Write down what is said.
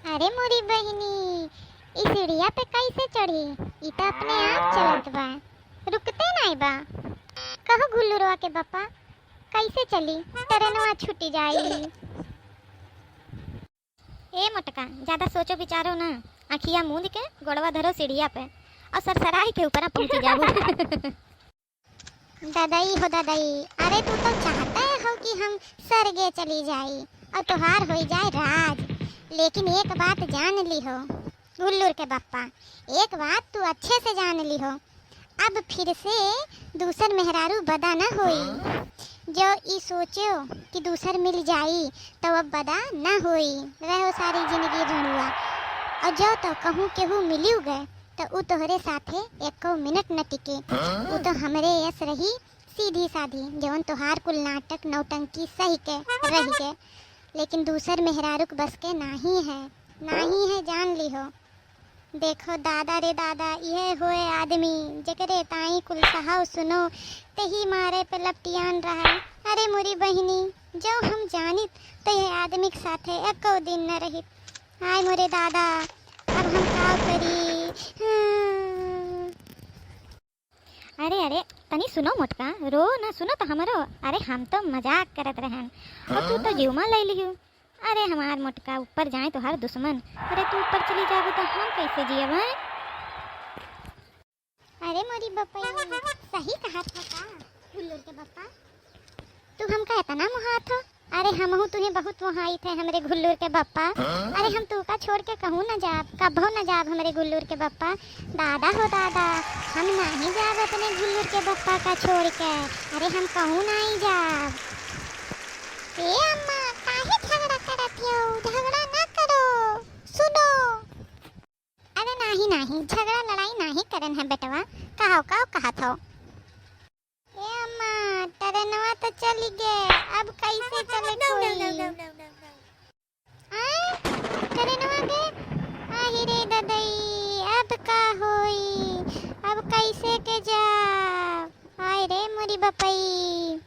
अरे मोरी बहिनी, इस सीढ़िया पे कैसे चढ़ी? ई तो अपने आप चलत बा, रुकते नहीं बा। कहो गुल्लुरवा के बापा, कैसे चली? ट्रेनवा छूटी जाई। ए मोटका, ज्यादा सोचो विचारो ना। आखिया मूंद के गोड़वा धरो सीढ़िया पे और सरसराई के ऊपर पहुंच जाओ। दादाई हो दादाई, अरे तू तो चाहता है हो कि हम सरगे चली जाई और तुहार हो जाए राज। लेकिन एक बात जान ली हो गुल्लूर के बापा, एक बात तू अच्छे से जान ली हो, अब फिर से दूसर मेहरारू बदा न होई। जो ई सोचो कि दूसर मिल जाई तो अब बदा न होई, रहो सारी जिंदगी ढूंढुआ। और जो तो कहूँ केहू मिलियो गए तो उ तोहरे साथे एको मिनट न टिके। उ तो हमरे यस रही सीधी साधी, जवन तोहार कुल नाटक नौटंकी सही के रही के। लेकिन दूसर मेहरारुक बस के नहीं है, जान ली हो। देखो दादा रे दादा, यह होए आदमी जकरे ताई कुल सहाव सुनो तही मारे पे लपटियान रहा। अरे मोरी बहिनी, जो हम जानित तो ये आदमी के साथे एको दिन न रही। हाय मोरे दादा, अब हम का करी? अरे अरे तनी सुनो मोटका, रो ना सुनो तो हमरो। अरे हम तो मजाक करत रहन और तू तो जीवमा ले लियो। अरे हमार मोटका ऊपर जाए तो हर दुश्मन। अरे तू ऊपर चली जाबो तो हम कैसे जियब हैं? अरे मोरी बप्पा, सही कहा था का गुल्लूर के बप्पा, तू हमका इतना मुहात हो। अरे हमहू तुहे बहुत मुहाई थे हमरे गुल्लूर के बप्पा। अरे हम तू का छोड़ के कहूँ न जाब, कभो न जाब हमरे गुल्लूर के बप्पा। दादा हो दादा, हम नहीं जाब अपने गुल्लूर के बप्पा का छोड़ के। अरे हम कहूँ नहीं जाब। ए अम्मा, काहे झगड़ा करत हो? झगड़ा ना करो, सुनो। अरे नहीं, झगड़ा लड़ाई नहीं करन है बेटवा। कहत हो? ए अम्मा, ट्रेनवा तो चली गए, अब कैसे चले कोई? ट्रेनवा गए? आही रे ददई, अब का होई? अब कैसे के जा? हाय रे मोरी बपई।